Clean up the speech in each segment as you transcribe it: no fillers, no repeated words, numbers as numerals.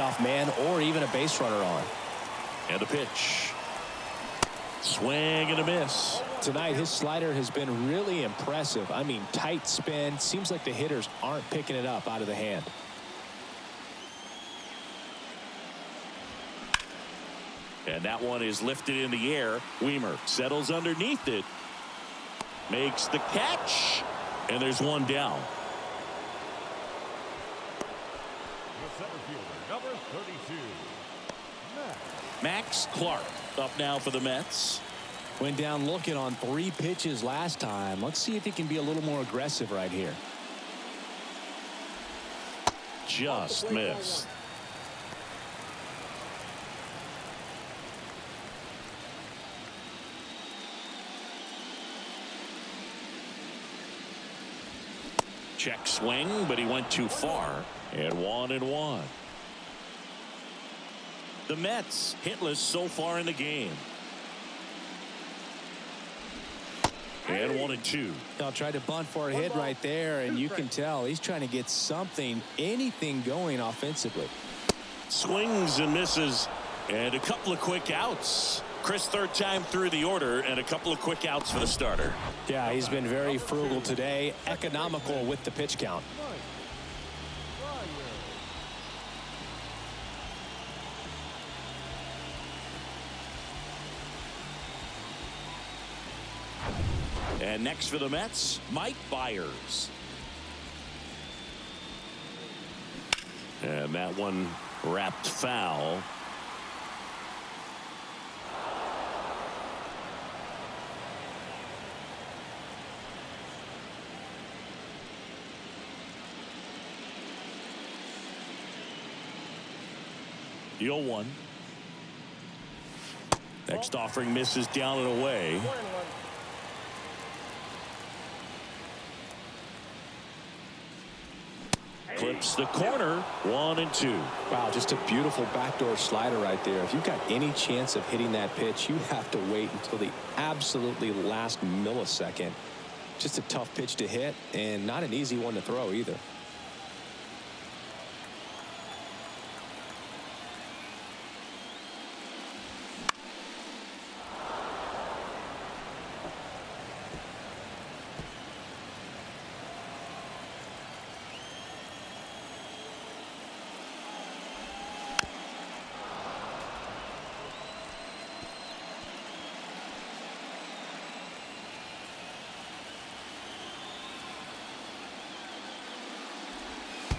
off man or even a base runner on. And a pitch. Swing and a miss. Tonight his slider has been really impressive. I mean, tight spin. Seems like the hitters aren't picking it up out of the hand. And that one is lifted in the air. Weimer settles underneath it. Makes the catch. And there's one down. The center fielder, number 32, Max Clark up now for the Mets. Went down looking on 3 pitches last time. Let's see if he can be a little more aggressive right here. Just missed. Check swing, but he went too far. And 1-1. The Mets hitless so far in the game. And 1-2. Now tried to bunt for a hit right there, and you can tell he's trying to get something, anything going offensively. Swings and misses, and a couple of quick outs. Chris, third time through the order, and a couple of quick outs for the starter. Yeah, he's been very frugal today, economical with the pitch count. And next for the Mets, Mike Byers. And that one wrapped foul. The 0-1. Next offering misses down and away. Clips the corner. 1-2. Wow, just a beautiful backdoor slider right there. If you've got any chance of hitting that pitch, you have to wait until the absolutely last millisecond. Just a tough pitch to hit, and not an easy one to throw either.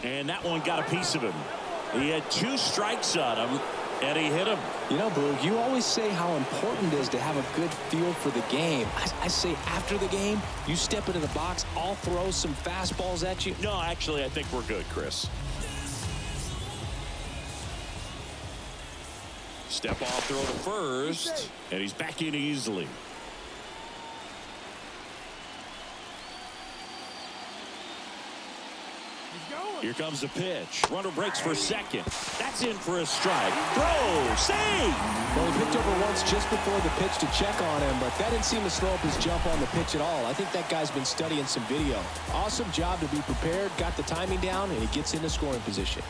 And that one got a piece of him. He had 2 strikes on him, and he hit him. You know, Boog, you always say how important it is to have a good feel for the game. I say after the game, you step into the box, I'll throw some fastballs at you. No, actually, I think we're good, Chris. Step off throw to first, and he's back in easily. Here comes the pitch. Runner breaks for second. That's in for a strike. Throw. Save. Well, he picked over once just before the pitch to check on him, but that didn't seem to slow up his jump on the pitch at all. I think that guy's been studying some video. Awesome job to be prepared, got the timing down, and he gets into scoring position.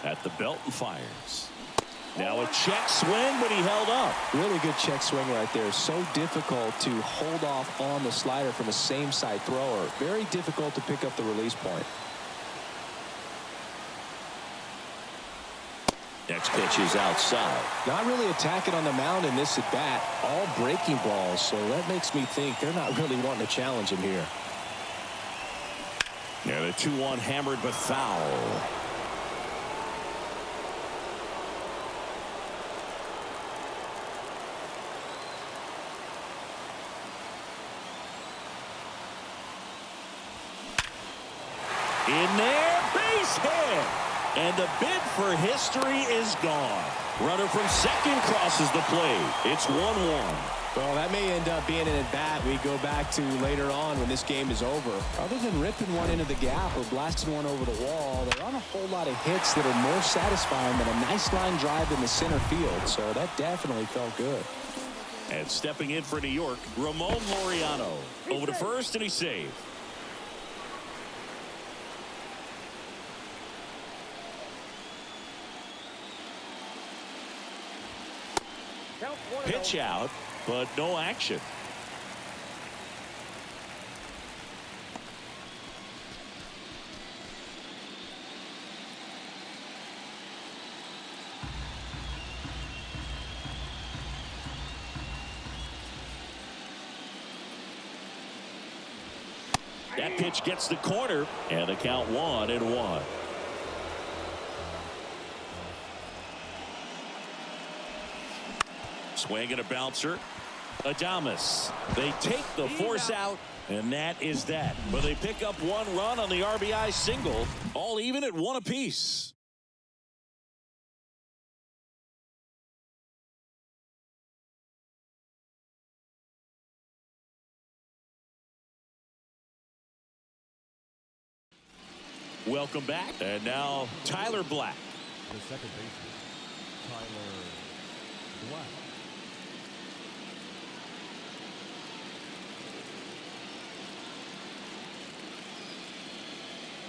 At the belt and fires. Now a check swing, but he held up. Really good check swing right there. So difficult to hold off on the slider from a same side thrower. Very difficult to pick up the release point. Next pitch is outside. Not really attacking on the mound in this at bat. All breaking balls, so that makes me think they're not really wanting to challenge him here. Yeah, the 2-1 hammered but foul. In there, base hit. And the bid for history is gone. Runner from second crosses the plate. It's 1-1. Well, that may end up being an at-bat we go back to later on when this game is over. Other than ripping one into the gap or blasting one over the wall, there aren't a whole lot of hits that are more satisfying than a nice line drive in the center field. So that definitely felt good. And stepping in for New York, Ramon Laureano. Over to first, and he's saved. Pitch out, but no action. That pitch gets the corner, and the count 1-1. Swing and a bouncer. Adames. They take the force out, and that is that. But they pick up 1 run on the RBI single, all even at 1 apiece. Welcome back. And now Tyler Black. The second baseman, Tyler Black.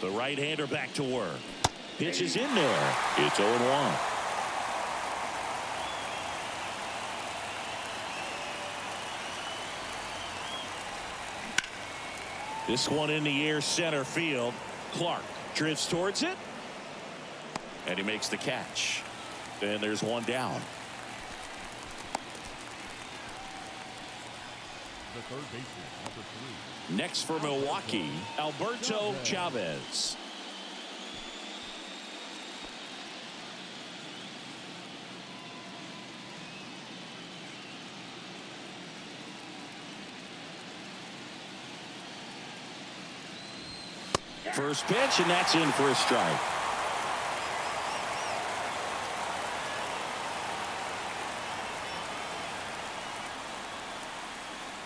The right-hander back to work. Pitch is in there. It's 0-1. This one in the air, center field. Clark drifts towards it, and he makes the catch. And there's 1 down. The third baseman, number 3. Next for Milwaukee, Alberto Chavez. First pitch, and that's in for a strike.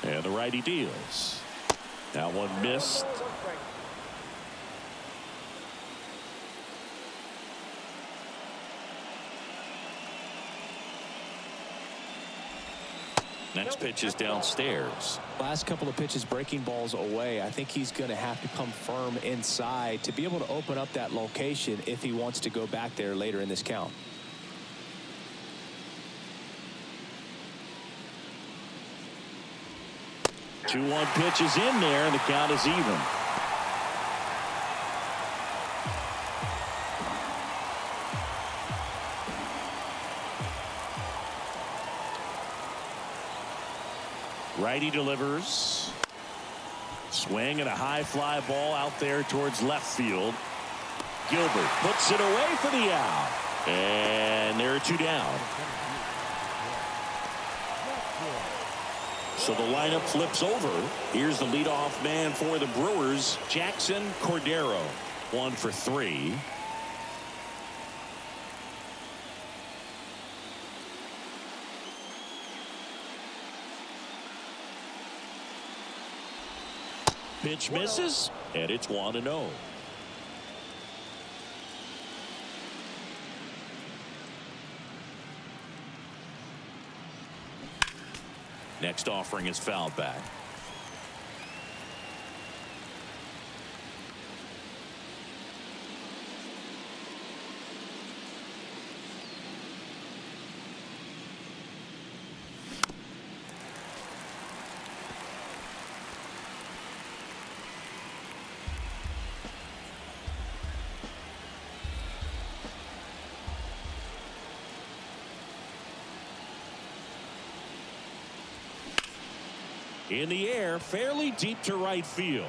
And the righty deals. That one missed. Next pitch is downstairs. Last couple of pitches breaking balls away. I think he's going to have to come firm inside to be able to open up that location if he wants to go back there later in this count. Two 1 pitch is in there, and the count is even. Righty delivers. Swing and a high fly ball out there towards left field. Gilbert puts it away for the out. And there are 2 down. So the lineup flips over. Here's the leadoff man for the Brewers, Jackson Cordero. 1 for 3. Pitch misses, and it's 1-0. Next offering is fouled back. In the air, fairly deep to right field.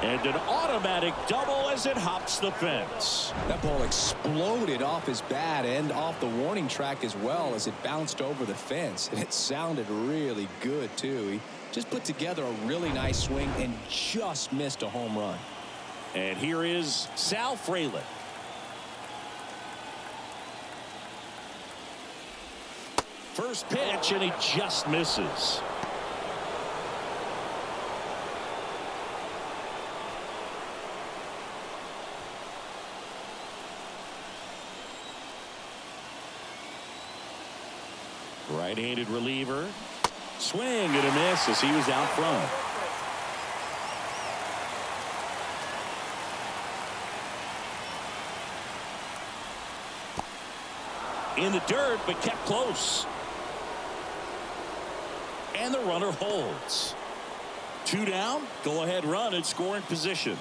And an automatic double as it hops the fence. That ball exploded off his bat and off the warning track as well as it bounced over the fence. And it sounded really good, too. He just put together a really nice swing and just missed a home run. And here is Sal Frelick. First pitch, and he just misses. Right-handed reliever. Swing and a miss as he was out front. In the dirt, but kept close. And the runner holds. 2 down. Go ahead run in scoring position.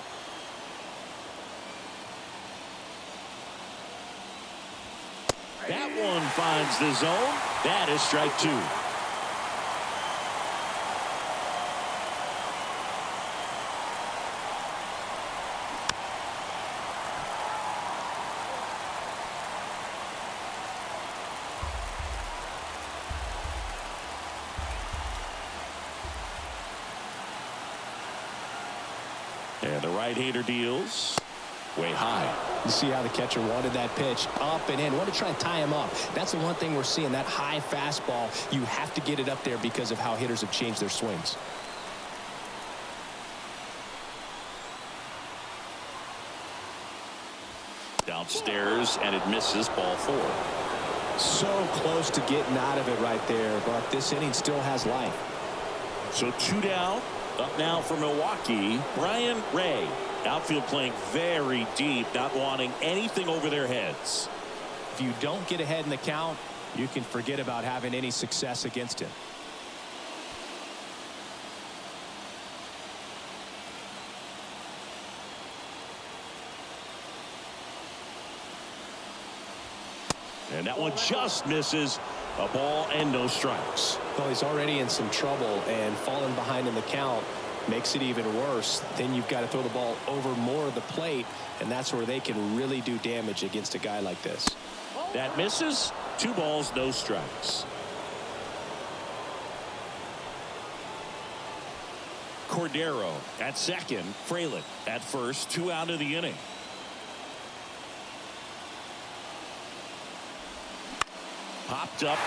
That one finds the zone. That is strike 2. And the right-hander deals way high. You see how the catcher wanted that pitch up and in. Want to try and tie him up. That's the one thing we're seeing, that high fastball. You have to get it up there because of how hitters have changed their swings. Downstairs, and it misses, ball 4. So close to getting out of it right there, but this inning still has life. So 2 down. Up now for Milwaukee, Brian Ray. Outfield playing very deep, not wanting anything over their heads. If you don't get ahead in the count, you can forget about having any success against him. And that one just misses. A ball and no strikes. Well, he's already in some trouble, and falling behind in the count makes it even worse. Then you've got to throw the ball over more of the plate, and that's where they can really do damage against a guy like this. That misses. 2 balls, no strikes. Cordero at second. Fralin at first. 2 out of the inning. Popped up.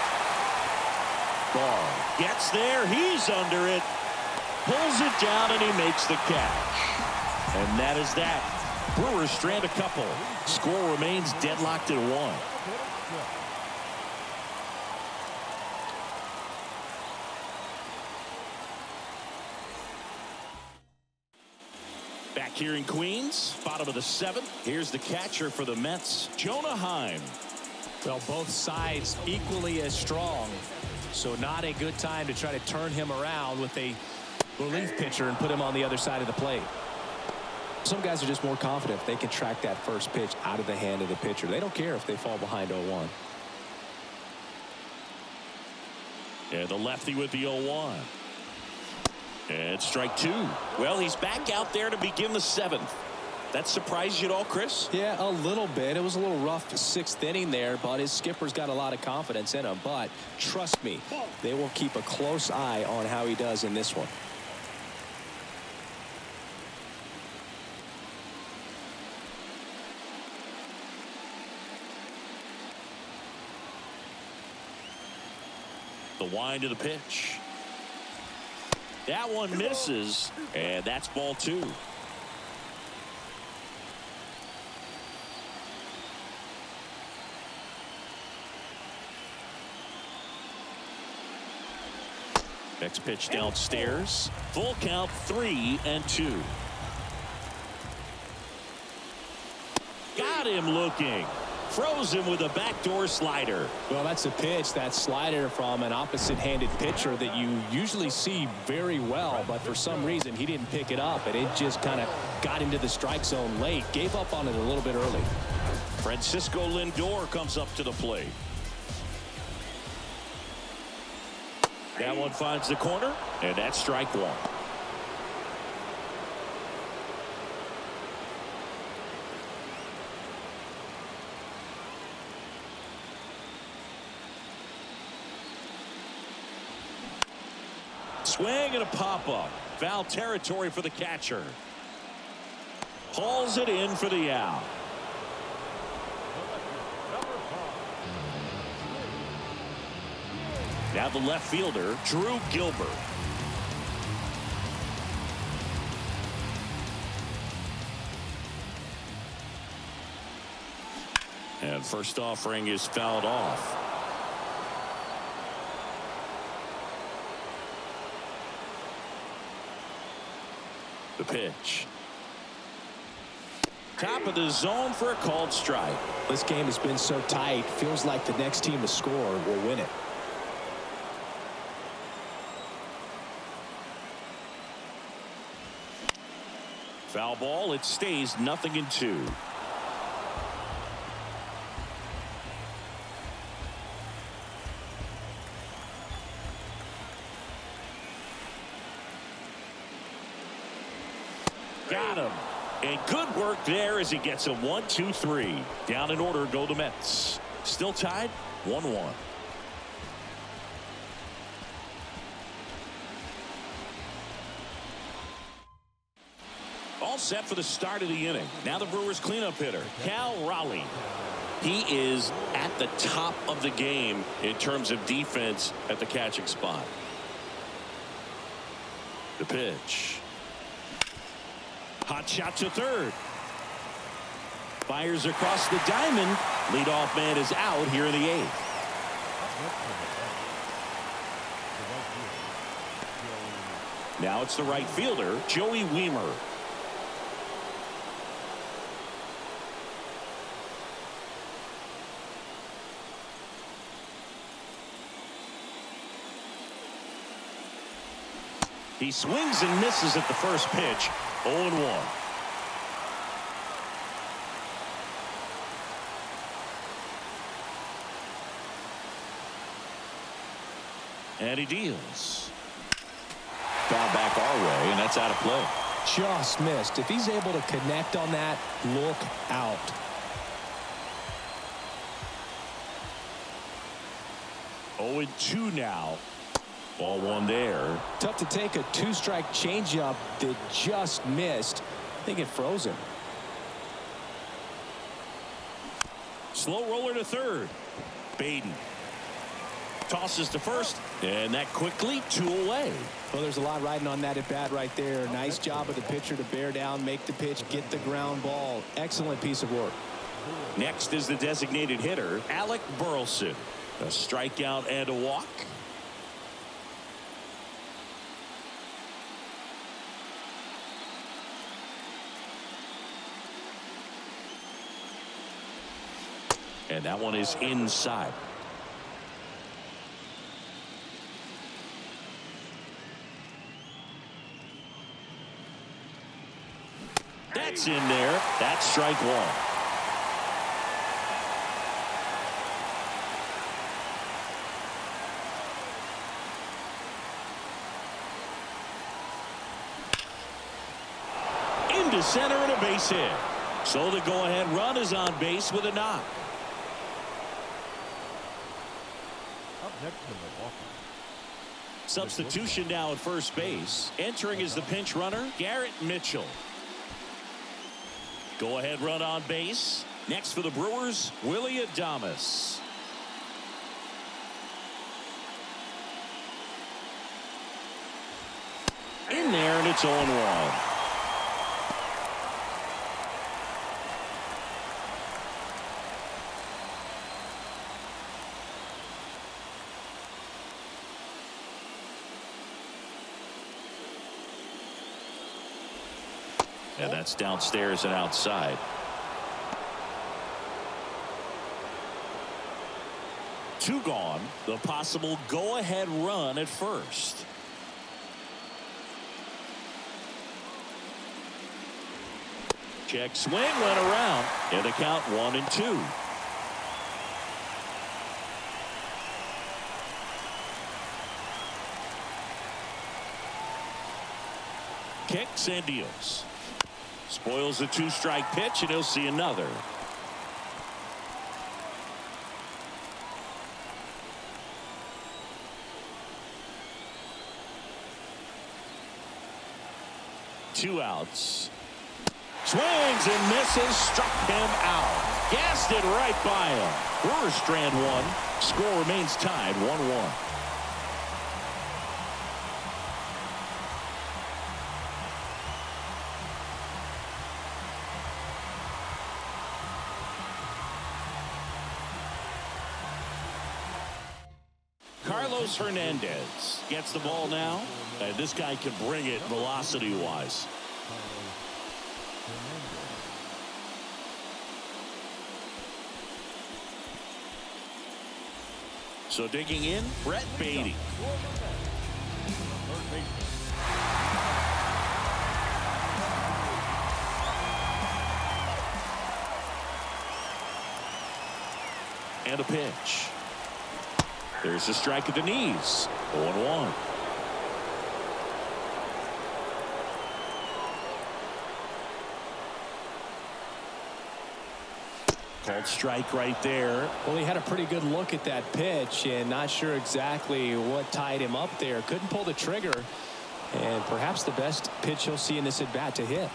Barr gets there. He's under it. Pulls it down, and he makes the catch. And that is that. Brewers strand a couple. Score remains deadlocked at 1. Back here in Queens, bottom of the 7th. Here's the catcher for the Mets, Jonah Heim. Well, both sides equally as strong, so not a good time to try to turn him around with a relief pitcher and put him on the other side of the plate. Some guys are just more confident if they can track that first pitch out of the hand of the pitcher. They don't care if they fall behind 0-1. And the lefty with the 0-1. And strike 2. Well, he's back out there to begin the 7th. That surprised you at all, Chris? Yeah, a little bit. It was a little rough 6th inning there, but his skipper's got a lot of confidence in him. But trust me, they will keep a close eye on how he does in this one. The wind of the pitch. That one misses, and that's ball 2. Next pitch downstairs. Full count, 3-2. Got him looking. Froze him with a backdoor slider. Well, that's a pitch, that slider from an opposite-handed pitcher that you usually see very well, but for some reason he didn't pick it up, and it just kind of got into the strike zone late. Gave up on it a little bit early. Francisco Lindor comes up to the plate. That one finds the corner, and that's strike 1. Swing and a pop-up. Foul territory for the catcher. Hauls it in for the out. Now the left fielder, Drew Gilbert. And first offering is fouled off. The pitch. Top of the zone for a called strike. This game has been so tight. Feels like the next team to score will win it. Foul ball. It stays 0-2. Got him. And good work there as he gets a 1-2-3. Down in order go the Mets. Still tied 1-1. All set for the start of the inning. Now the Brewers cleanup hitter, Cal Raleigh. He is at the top of the game in terms of defense at the catching spot. The pitch. Hot shot to third. Fires across the diamond. Leadoff man is out here in the 8th. Now it's the right fielder, Joey Wiemer. He swings and misses at the first pitch. 0-1. And he deals. Foul back our way, and that's out of play. Just missed. If he's able to connect on that, look out. Oh, 2 now. Ball 1 there. Tough to take a 2-strike changeup that just missed. I think it froze him. Slow roller to third. Baden tosses to first, and that quickly 2 away. Well, there's a lot riding on that at bat right there. Nice job of the pitcher to bear down, make the pitch, get the ground ball. Excellent piece of work. Next is the designated hitter, Alec Burleson. A strikeout and a walk. And that one is inside. That's in there. That's strike 1. Into center and a base hit. So the go-ahead run is on base with a knock. Substitution now at first base. Entering is the pinch runner, Garrett Mitchell. Go-ahead run on base. Next for the Brewers, Willie Adames. In there, and it's 0-1. And that's downstairs and outside. Two gone. The possible go-ahead run at first. Check swing, went around. And the count 1-2. Kicks and deals. Spoils the 2-strike pitch, and he'll see another. Two outs. Swings and misses, struck him out. Gassed it right by him. Brewers strand 1. Score remains tied 1-1. Carlos Hernandez gets the ball now, and this guy can bring it velocity-wise. So digging in, Brett Beatty. And a pitch. There's a strike at the knees. 0-1. Called strike right there. Well, he had a pretty good look at that pitch and not sure exactly what tied him up there. Couldn't pull the trigger, and perhaps the best pitch he'll see in this at bat to hit.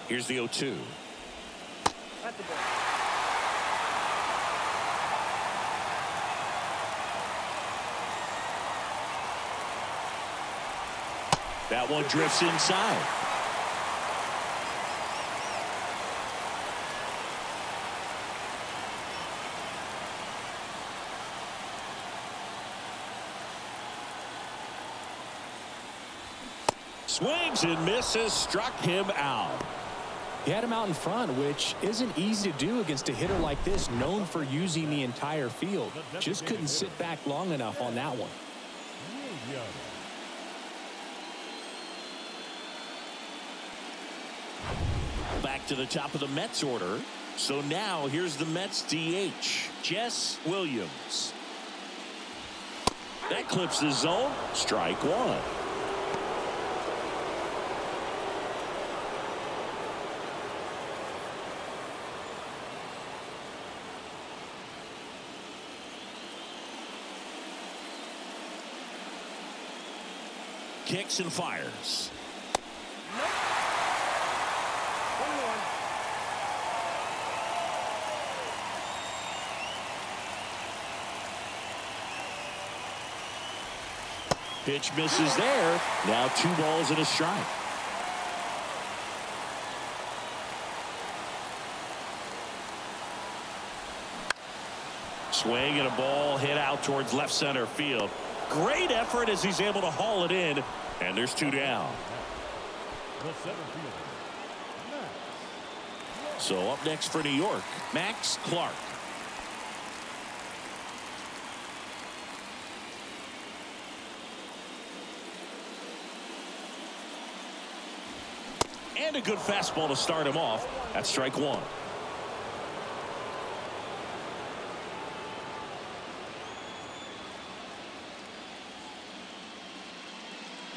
Here's the 0-2. That one drifts inside. Swings and misses, struck him out. He had him out in front, which isn't easy to do against a hitter like this, known for using the entire field. Just couldn't sit back long enough on that one. Back to the top of the Mets order. So now here's the Mets DH, Jess Williams. That clips the zone. Strike one. Kicks and fires. Pitch misses there. Now 2 balls and a strike. Swing and a ball hit out towards left center field. Great effort as he's able to haul it in. And there's 2 down. So up next for New York, Max Clark. And a good fastball to start him off. That's strike one.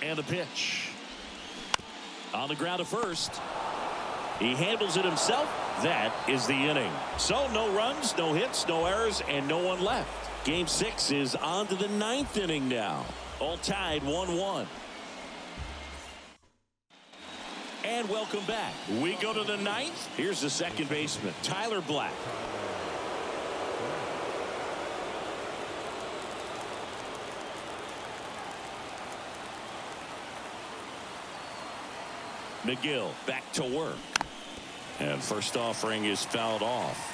And a pitch. On the ground to first. He handles it himself. That is the inning. So no runs, no hits, no errors, and no one left. Game 6 is on to the 9th inning now. All tied 1-1. And welcome back. We go to the 9th. Here's the second baseman, Tyler Black. McGill back to work. And first offering is fouled off.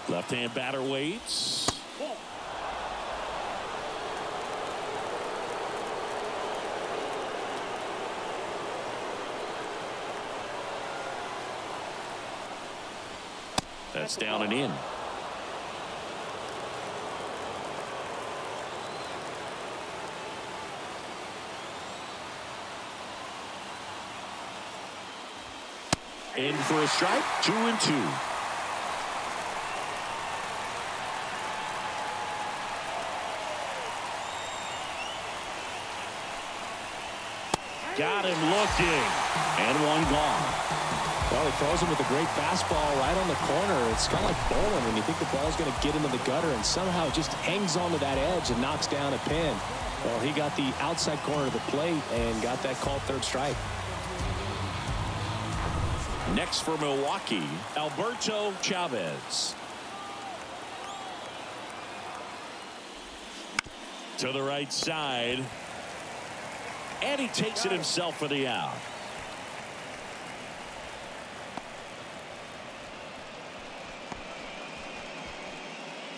Left-hand batter waits. That's down and in. In for a strike, 2-2. Got him looking, and one gone. Well, he throws him with a great fastball right on the corner. It's kind of like bowling when you think the ball's going to get into the gutter, and somehow it just hangs onto that edge and knocks down a pin. Well, he got the outside corner of the plate and got that called third strike. Next for Milwaukee, Alberto Chavez. To the right side. And he takes it himself for the out.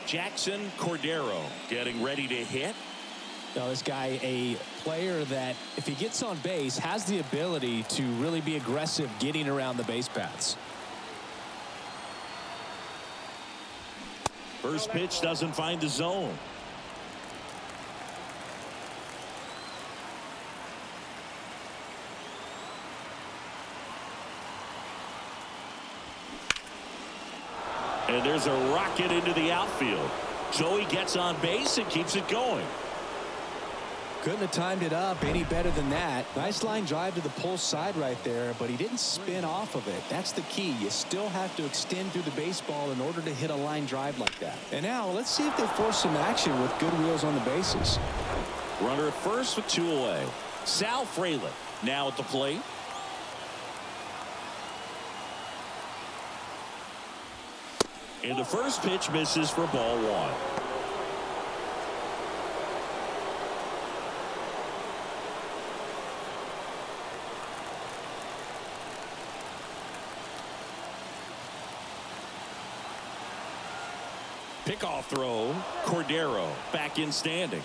Jackson Cordero getting ready to hit. Now, this guy, a player that, if he gets on base, has the ability to really be aggressive getting around the base paths. First pitch doesn't find the zone. And there's a rocket into the outfield. So he gets on base and keeps it going. Couldn't have timed it up any better than that. Nice line drive to the pull side right there, but he didn't spin off of it. That's the key. You still have to extend through the baseball in order to hit a line drive like that. And now let's see if they force some action with good wheels on the bases. Runner at first with 2 away. Sal Frelick now at the plate. And the first pitch misses for ball 1. Pickoff throw. Cordero back in standing.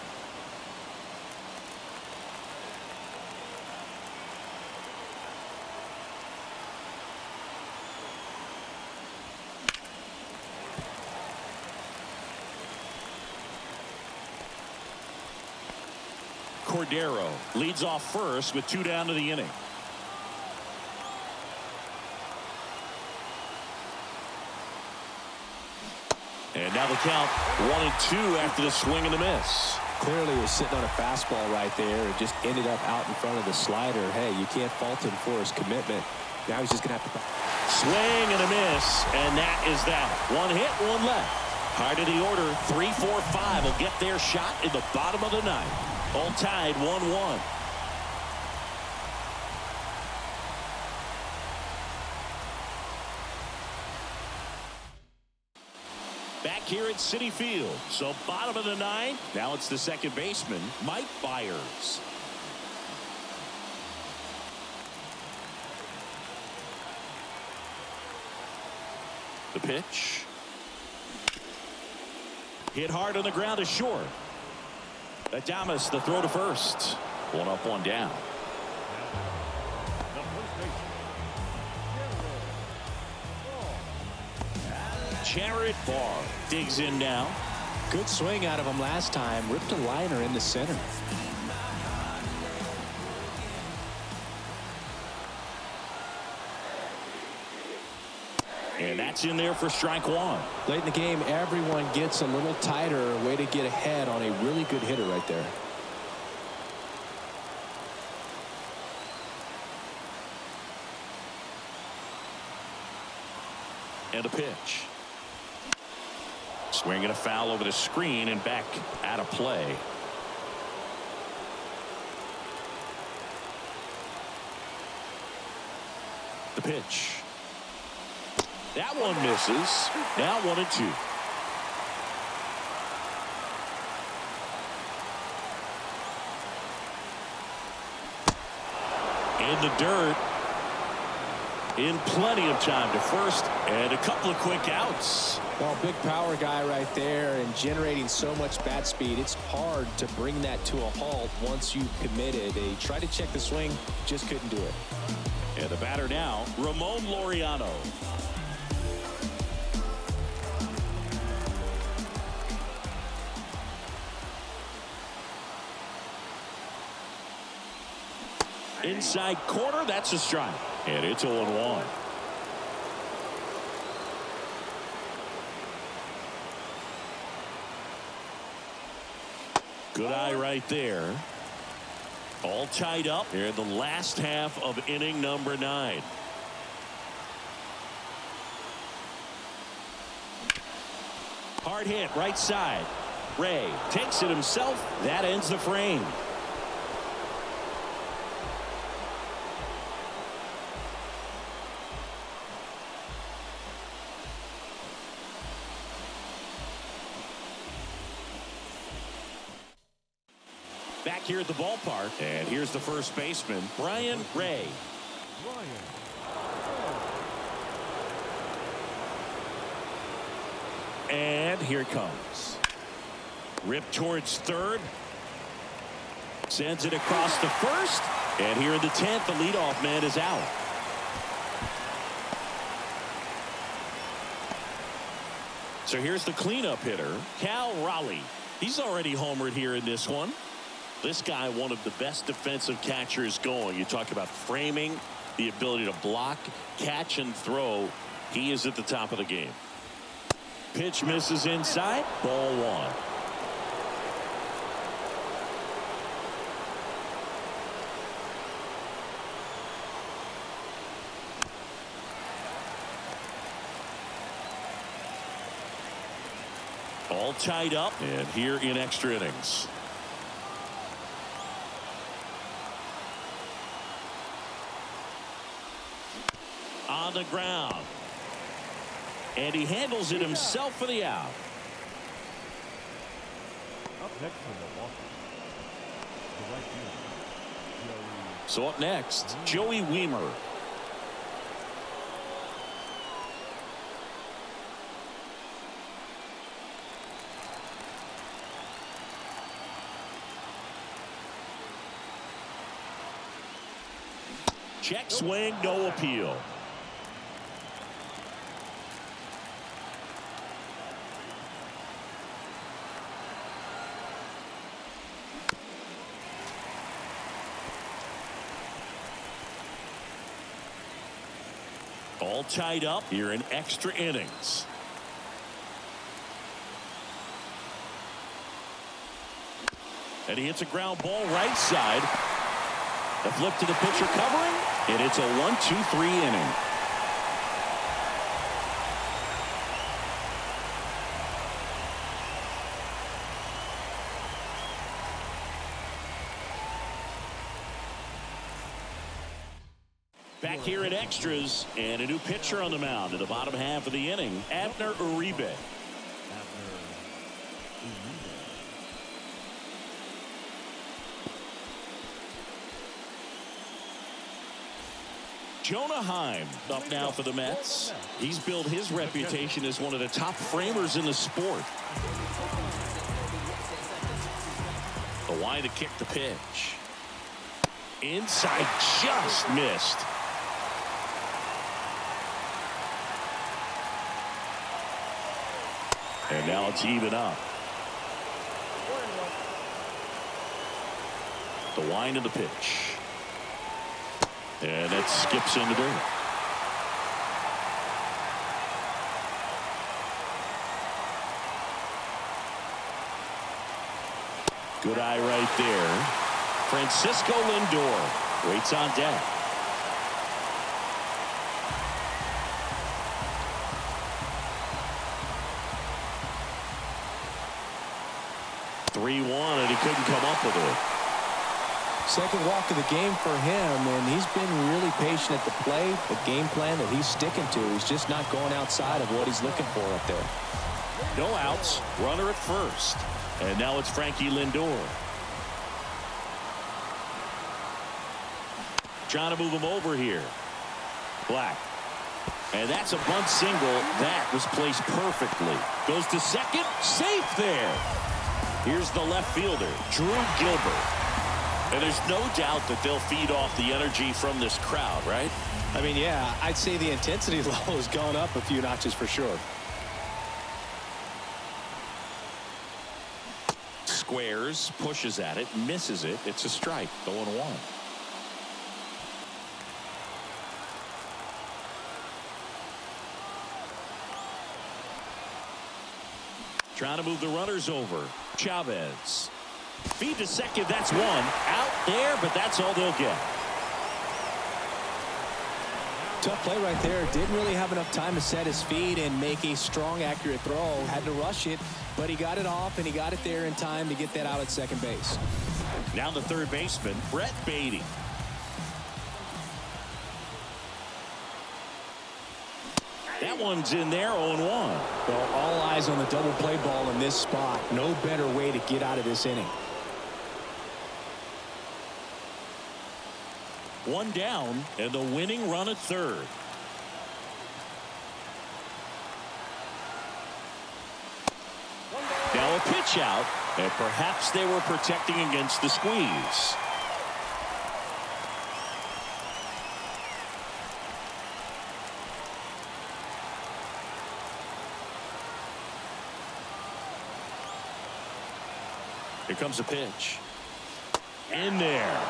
Cordero leads off first with 2 down to the inning. And now the count 1-2 after the swing and the miss. Clearly was sitting on a fastball right there. It just ended up out in front of the slider. Hey, you can't fault him for his commitment. Now he's just going to have to... Swing and a miss, and that is that. 1 hit, 1 left. Hard of the order, 3, 4, 5 will get their shot in the bottom of the 9th. All tied 1-1. Back here at Citi Field. So bottom of the 9th. Now it's the second baseman, Mike Byers. The pitch. Hit hard on the ground to short. Adames the throw to first. 1 up, 1 down. Jarrett Barr digs in now. Good swing out of him last time. Ripped a liner in the center. And that's in there for strike 1. Late in the game, everyone gets a little tighter. Way to get ahead on a really good hitter right there. And a pitch. Swinging a foul over the screen and back out of play. The pitch. That one misses. Now 1-2. In the dirt. In plenty of time to first, and a couple of quick outs. Well, big power guy right there and generating so much bat speed. It's hard to bring that to a halt once you've committed. They tried to check the swing, just couldn't do it. And the batter now, Ramon Laureano. Inside corner, that's a strike. And it's 0-1. Good eye right there. All tied up here in the last half of inning number 9. Hard hit right side. Ray takes it himself. That ends the frame. Back here at the ballpark, and here's the first baseman, Brian Ray. And here it comes. Ripped towards third. Sends it across to first. And here in the 10th, the leadoff man is out. So here's the cleanup hitter, Cal Raleigh. He's already homered here in this one. This guy, one of the best defensive catchers going. You talk about framing, the ability to block, catch, and throw. He is at the top of the game. Pitch misses inside. Ball one. All tied up, and here in extra innings. On the ground. And he handles it himself for the out. Up next for Milwaukee. The right fielder, So up next, Joey Wiemer. Check swing, no appeal. All tied up here in extra innings. And he hits a ground ball right side. A flip to the pitcher covering, and it's a 1-2-3 inning. Back here at extras, and a new pitcher on the mound in the bottom half of the inning, Abner Uribe. Jonah Heim up now for the Mets. He's built his reputation as one of the top framers in the sport. The line to kick the pitch. Inside, just missed. And now it's even up. The line to the pitch. And it skips into dirt. Good eye right there. Francisco Lindor waits on deck. (3-1) and he couldn't come up with it. Second walk of the game for him, and he's been really patient at the plate. The game plan that he's sticking to, he's just not going outside of what he's looking for up there. No outs, runner at first. And now it's Frankie Lindor. Trying to move him over here. Black. And that's a bunt single. That was placed perfectly. Goes to second. Safe there. Here's the left fielder, Drew Gilbert. And there's no doubt that they'll feed off the energy from this crowd, right? I mean, yeah, I'd say the intensity level has gone up a few notches for sure. Squares, pushes at it, misses it. It's a strike, 0-1. Trying to move the runners over. Chavez. Feed to second, that's one. Out there, but that's all they'll get. Tough play right there. Didn't really have enough time to set his feet and make a strong, accurate throw. Had to rush it, but he got it off, and he got it there in time to get that out at second base. Now the third baseman, Brett Beatty. That one's in there, 0-1. Well, all eyes on the double play ball in this spot. No better way to get out of this inning. One down and the winning run at third. Now a pitch out, and perhaps they were protecting against the squeeze. Here comes a pitch. In there.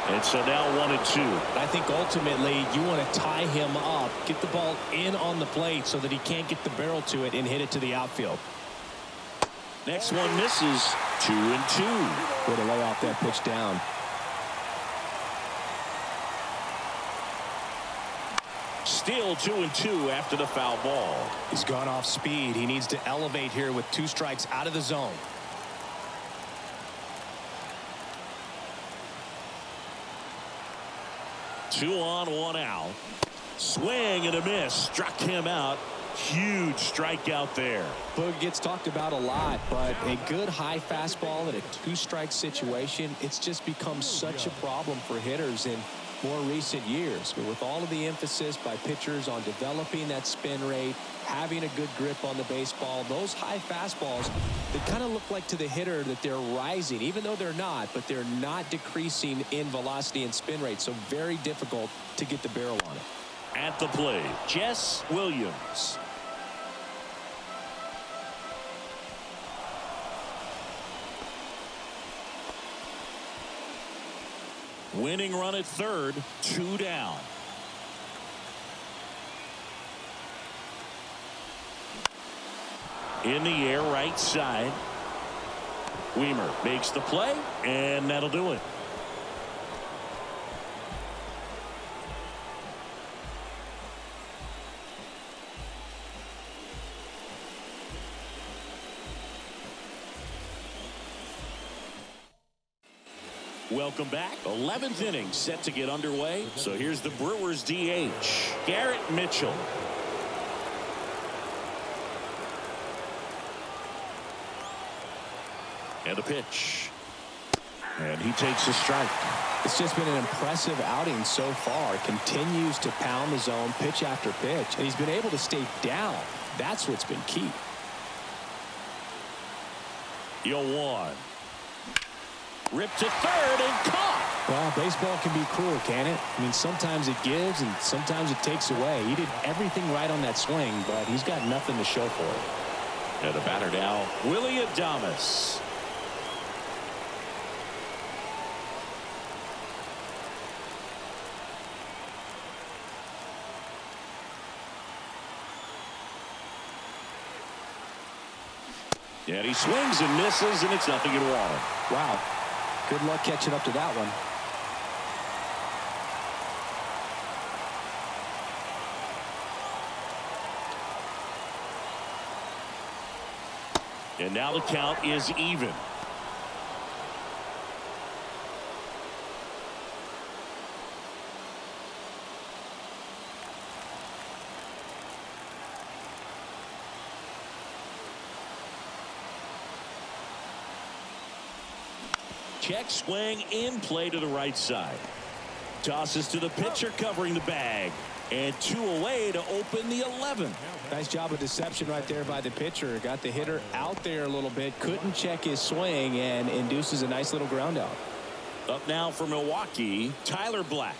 And so now 1-2. I think ultimately you want to tie him up, get the ball in on the plate so that he can't get the barrel to it and hit it to the outfield. Next one misses. 2-2. Way to lay off that pitch down. Still 2-2 after the foul ball. He's gone off speed. He needs to elevate here with 2 strikes out of the zone. Two on, 1 out. Swing and a miss. Struck him out. Huge strikeout there. Boog gets talked about a lot, but a good high fastball in a 2-strike situation, it's just become such a problem for hitters in more recent years. But with all of the emphasis by pitchers on developing that spin rate, having a good grip on the baseball, those high fastballs, they kind of look like to the hitter that they're rising, even though they're not, but they're not decreasing in velocity and spin rate. So very difficult to get the barrel on it. At the plate, Jess Williams. Winning run at third, 2 down. In the air, right side. Weimer makes the play, and that'll do it. Welcome back. 11th inning set to get underway. So here's the Brewers DH, Garrett Mitchell. And a pitch. And he takes a strike. It's just been an impressive outing so far. Continues to pound the zone pitch after pitch, and he's been able to stay down. That's what's been key. 0-1. Ripped to third and caught. Well, baseball can be cruel, can it? I mean, sometimes it gives and sometimes it takes away. He did everything right on that swing, but he's got nothing to show for it. And the batter now, Willie Adames. And he swings and misses, and it's 0-1. Wow. Good luck catching up to that one. And now the count is even. Check swing in play to the right side. Tosses to the pitcher covering the bag. And 2 away to open the 11th. Nice job of deception right there by the pitcher. Got the hitter out there a little bit. Couldn't check his swing and induces a nice little ground out. Up now for Milwaukee, Tyler Black.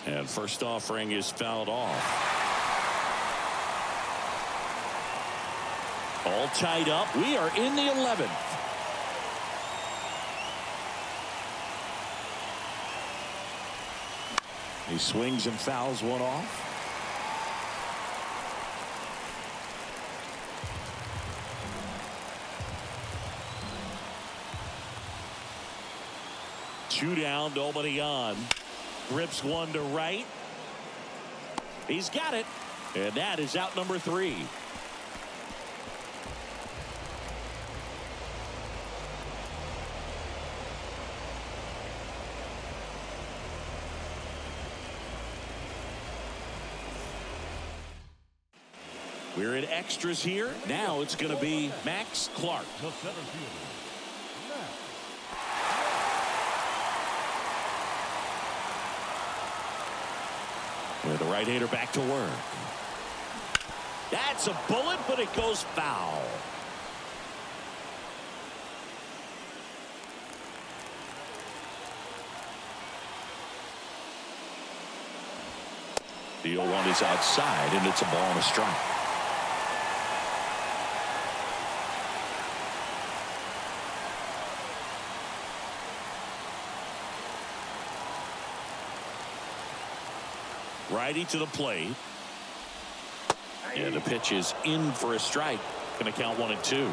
And first offering is fouled off. All tied up. We are in the 11th. He swings and fouls one off. Two down, nobody on. Rips one to right. He's got it. And that is out number 3. We're in extras here. Now it's going to be Max Clark. The center fielder, Max. With the right-hander back to work. That's a bullet, but it goes foul. The 0-1 is outside, and it's a ball and a strike. Righty to the plate. And the pitch is in for a strike. Going to count 1-2.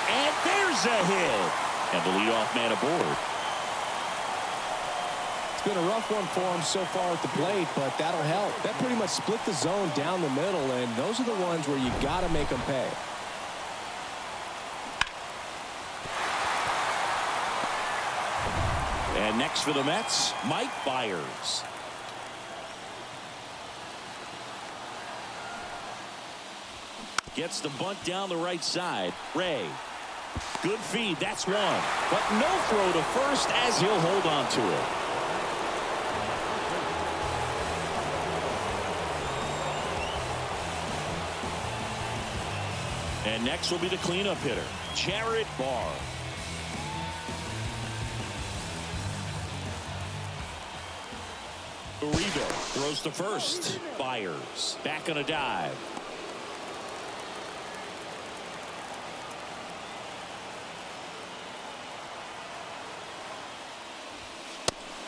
And there's a hit. And the leadoff man aboard. It's been a rough one for him so far at the plate, but that'll help. That pretty much split the zone down the middle, and those are the ones where you got to make them pay. And next for the Mets, Mike Byers. Gets the bunt down the right side. Ray. Good feed. That's one. But no throw to first as he'll hold on to it. And next will be the cleanup hitter, Jared Barr. Uribe throws to first. Byers back on a dive.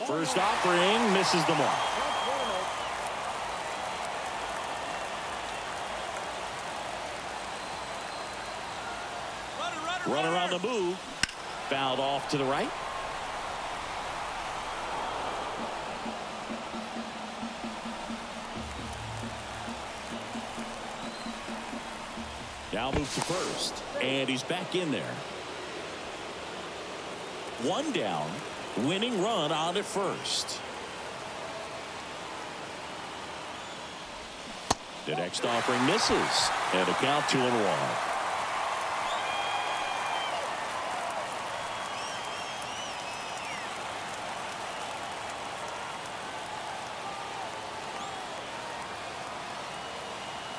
First offering misses the mark. Runner on the move. Fouled off to the right. Now moves to first. And he's back in there. One down. Winning run on at first. The next offering misses. And a count 2-1.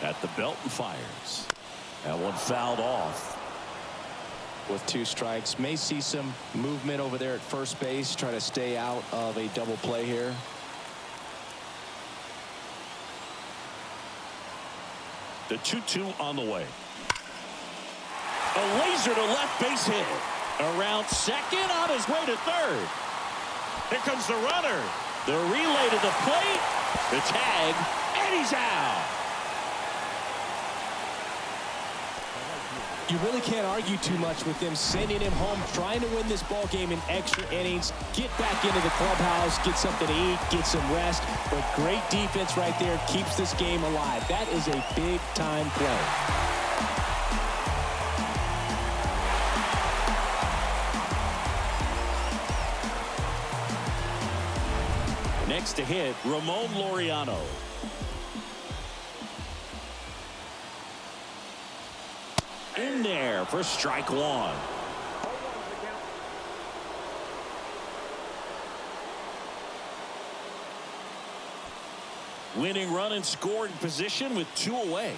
At the belt and fires. That one fouled off. With 2 strikes, may see some movement over there at first base, try to stay out of a double play here. The 2-2 on the way. A laser to left base hit. Around second, on his way to third. Here comes the runner. The relay to the plate. The tag, and he's out. You really can't argue too much with them sending him home, trying to win this ball game in extra innings, get back into the clubhouse, get something to eat, get some rest. But great defense right there keeps this game alive. That is a big-time play. Next to hit, Ramon Laureano. In there for strike one. Winning run in scoring position with 2 away.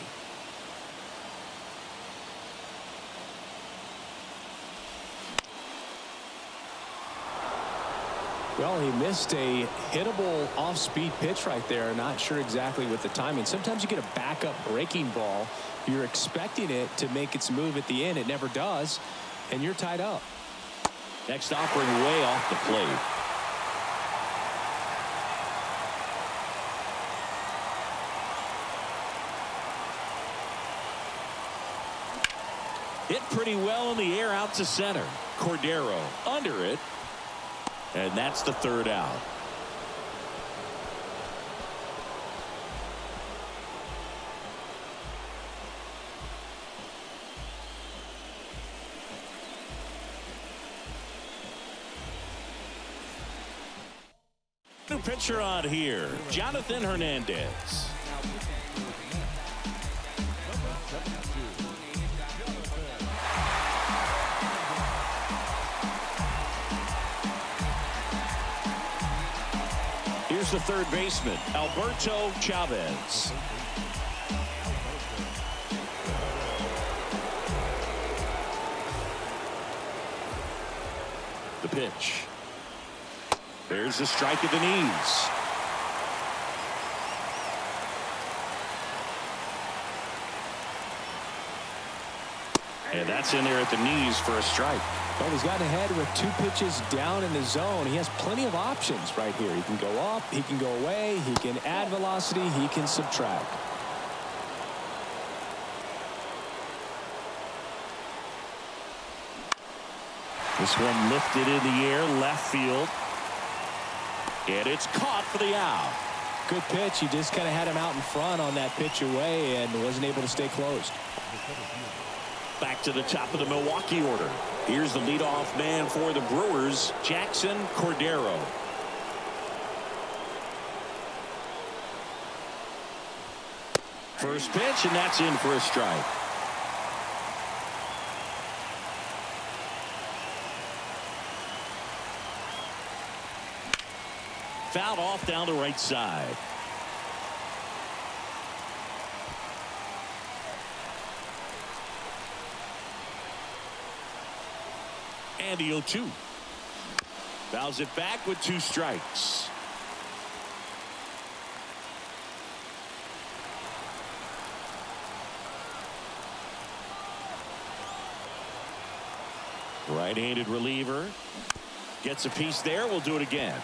Well, he missed a hittable off-speed pitch right there. Not sure exactly with the timing. Sometimes you get a backup breaking ball. You're expecting it to make its move at the end. It never does, and you're tied up. Next offering way off the plate. Hit pretty well in the air out to center. Cordero under it. And that's the 3rd out. New pitcher on here, Jonathan Hernandez. Here's the third baseman, Alberto Chavez. The pitch. There's the strike at the knees. And that's in there at the knees for a strike. Well, he's gotten ahead with 2 pitches down in the zone. He has plenty of options right here. He can go up, he can go away, he can add velocity, he can subtract. This one lifted in the air, left field. And it's caught for the out. Good pitch. He just kind of had him out in front on that pitch away and wasn't able to stay closed. Back to the top of the Milwaukee order. Here's the leadoff man for the Brewers, Jackson Cordero. First pitch, and that's in for a strike. Fouled off down the right side. And the 0-2. Fouls it back with 2 strikes. Right-handed reliever. Gets a piece there. We'll do it again.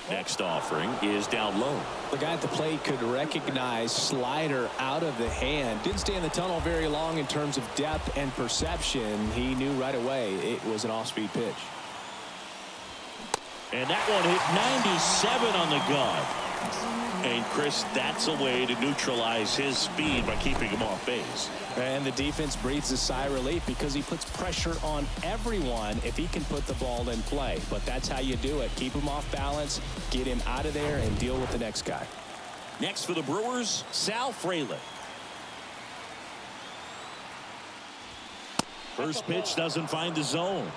Next offering is down low. The guy at the plate could recognize slider out of the hand. Didn't stay in the tunnel very long in terms of depth and perception. He knew right away it was an off-speed pitch. And that one hit 97 on the gun. And Chris, that's a way to neutralize his speed by keeping him off base. And the defense breathes a sigh of relief because he puts pressure on everyone if he can put the ball in play. But that's how you do it. Keep him off balance, get him out of there, and deal with the next guy. Next for the Brewers, Sal Frelick. First pitch doesn't find the zone.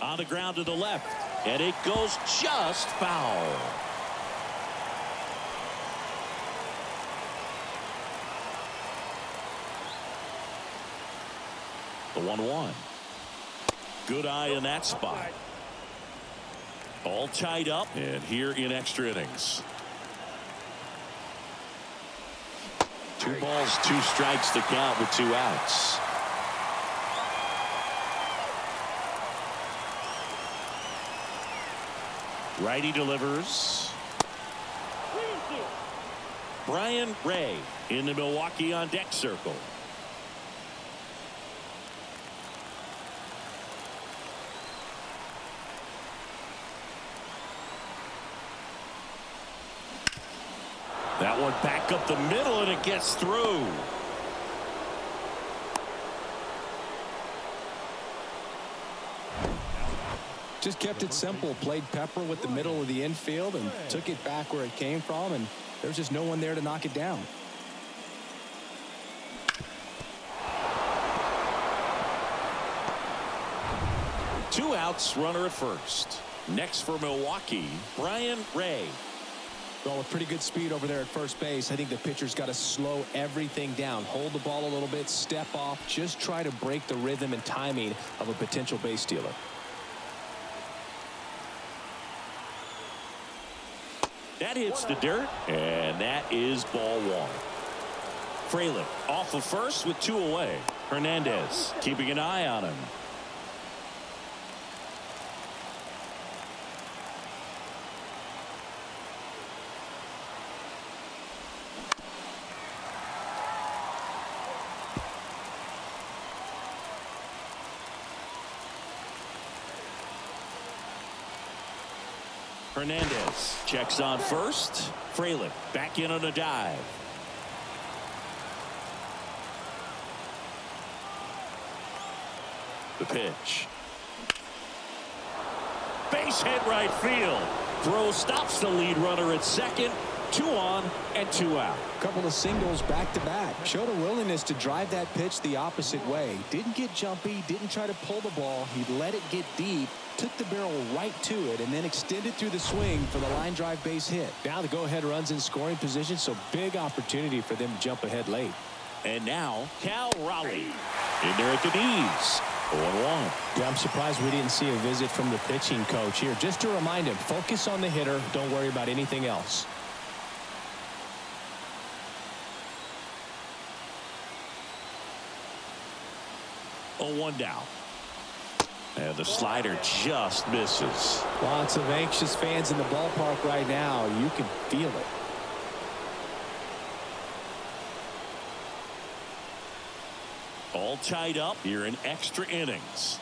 On the ground to the left, and it goes just foul. The 1-1. Good eye in that spot. All tied up, and here in extra innings. 2 balls, 2 strikes to count with 2 outs. Righty delivers. Brian Ray in the Milwaukee on deck circle. That one back up the middle, and it gets through. Just kept it simple. Played pepper with the middle of the infield and took it back where it came from, and there's just no one there to knock it down. Two outs, runner at first. Next for Milwaukee, Brian Ray. Well, with pretty good speed over there at first base, I think the pitcher's got to slow everything down. Hold the ball a little bit, step off, just try to break the rhythm and timing of a potential base stealer. That hits the dirt, and that is ball 1. Frelick off of first with 2 away. Hernandez keeping an eye on him. Hernandez checks on first. Fraley back in on a dive. The pitch. Base hit right field. Throw stops the lead runner at second. 2 on and 2 out. Couple of singles back to back. Showed a willingness to drive that pitch the opposite way. Didn't get jumpy, didn't try to pull the ball. He let it get deep, took the barrel right to it, and then extended through the swing for the line drive base hit. Now the go-ahead runs in scoring position, so big opportunity for them to jump ahead late. And now Cal Raleigh in there at the knees. 0-1. Yeah, I'm surprised we didn't see a visit from the pitching coach here. Just to remind him, focus on the hitter. Don't worry about anything else. 0-1 down. And the slider just misses. Lots of anxious fans in the ballpark right now. You can feel it. All tied up here in extra innings.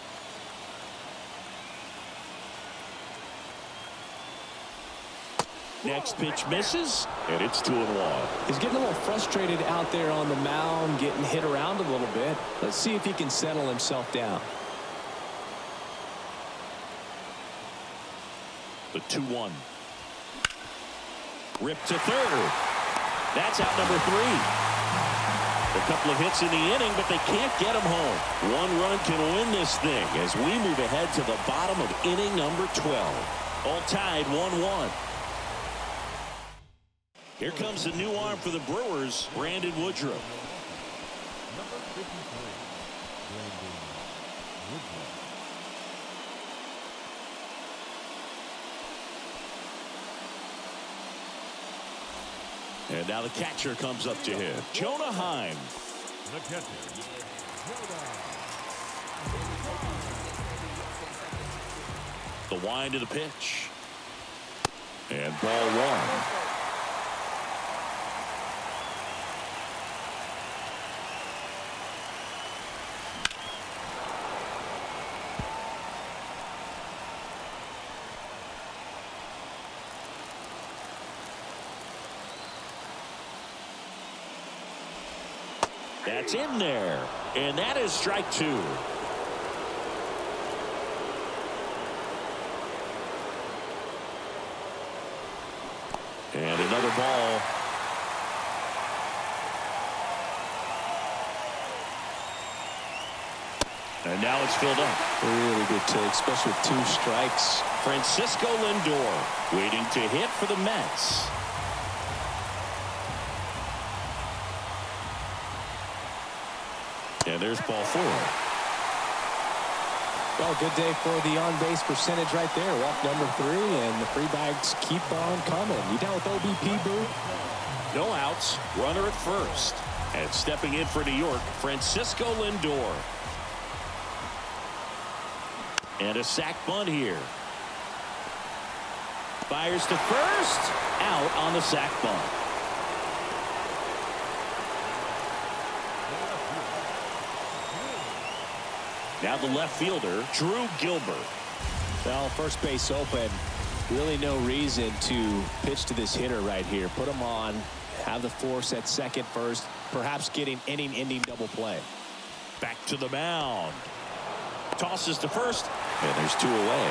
Next pitch misses, and it's 2-1. He's getting a little frustrated out there on the mound, getting hit around a little bit. Let's see if he can settle himself down. The 2-1. Ripped to third. That's out number 3. A couple of hits in the inning, but they can't get him home. 1 run can win this thing as we move ahead to the bottom of inning number 12. All tied 1-1. Here comes the new arm for the Brewers, Brandon Woodruff. Number 53, Brandon Woodruff. And now the catcher comes up to him, Jonah Heim. The catcher, Jonah. The wind of the pitch. And ball 1. That's in there, and that is strike 2. And another ball. And now it's filled up. Really good take, especially with 2 strikes. Francisco Lindor waiting to hit for the Mets. And there's ball 4. Well, good day for the on-base percentage right there. Walk number 3, and the free bags keep on coming. You down with OBP, Boo? No outs. Runner at first. And stepping in for New York, Francisco Lindor. And a sac bunt here. Fires to first. Out on the sac bunt. Now the left fielder, Drew Gilbert. Well, first base open. Really no reason to pitch to this hitter right here. Put him on. Have the force at second first. Perhaps getting inning-ending double play. Back to the mound. Tosses to first. And there's 2 away.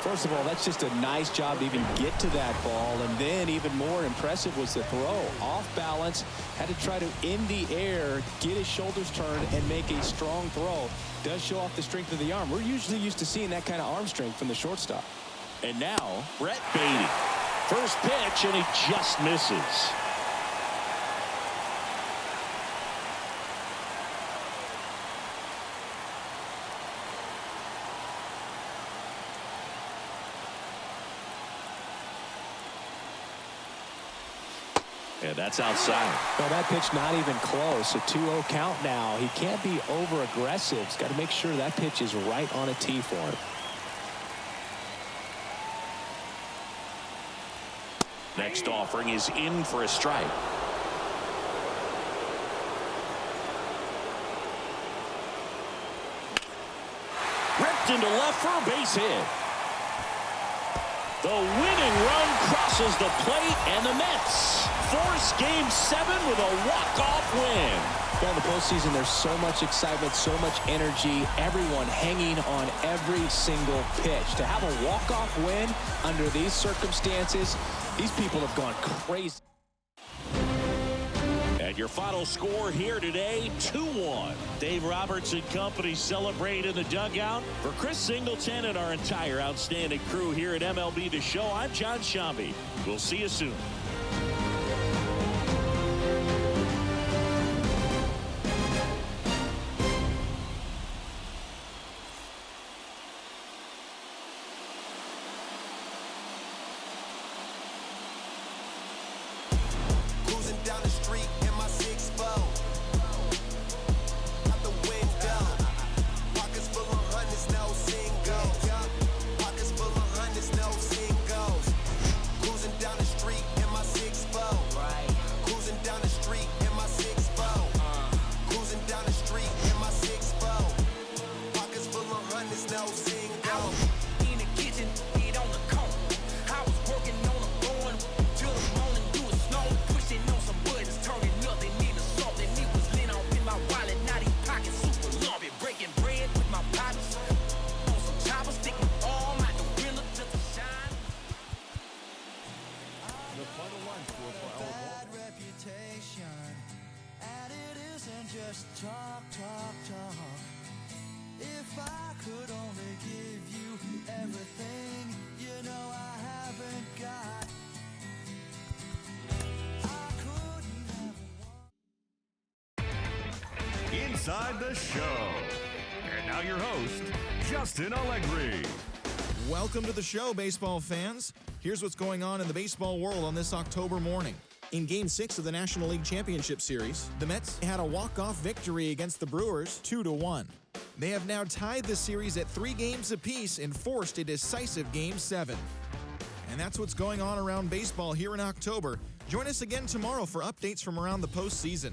First of all, that's just a nice job to even get to that ball. And then even more impressive was the throw. Off balance. Had to try to, in the air, get his shoulders turned and make a strong throw. Does show off the strength of the arm. We're usually used to seeing that kind of arm strength from the shortstop. And now, Brett Beatty. First pitch, and he just misses. And that's outside. Well, that pitch not even close. A 2-0 count now. He can't be over-aggressive. He's got to make sure that pitch is right on a tee for him. Next offering is in for a strike. Ripped into left for a base hit. The winning run crosses the plate, and the Mets force Game 7 with a walk-off win. Well, in the postseason, there's so much excitement, so much energy, everyone hanging on every single pitch. To have a walk-off win under these circumstances, these people have gone crazy. And your final score here today, 2-1. Dave Roberts and company celebrate in the dugout. For Chris Singleton and our entire outstanding crew here at MLB The Show, I'm John Shambi. We'll see you soon. Down the street in my 6'4", out the window, pockets full of hundreds, no singles, pockets full of hundreds, no singles, cruising down the street in my 6'4", cruising down the street in my 6'4", cruising down the street in my 6'4", pockets full of hundreds, no singles. In the kitchen, eat on the corner. I was working on a board till the morning, you was snowing, pushing on some buttons, turning nothing into something. It was lit on in my wallet, now these pockets super lumpy. Breaking bread with my partners on some choppers, stick my arm out the window just to shine. The final line score for our ball. Bad reputation, and it isn't just talk. If I could only give you everything, you know I haven't got. I couldn't have Inside the Show. And now your host, Justin Allegri. Welcome to the show, baseball fans. Here's what's going on in the baseball world on this October morning. In Game 6 of the National League Championship Series, the Mets had a walk-off victory against the Brewers 2-1. They have now tied the series at 3 games apiece and forced a decisive Game 7. And that's what's going on around baseball here in October. Join us again tomorrow for updates from around the postseason.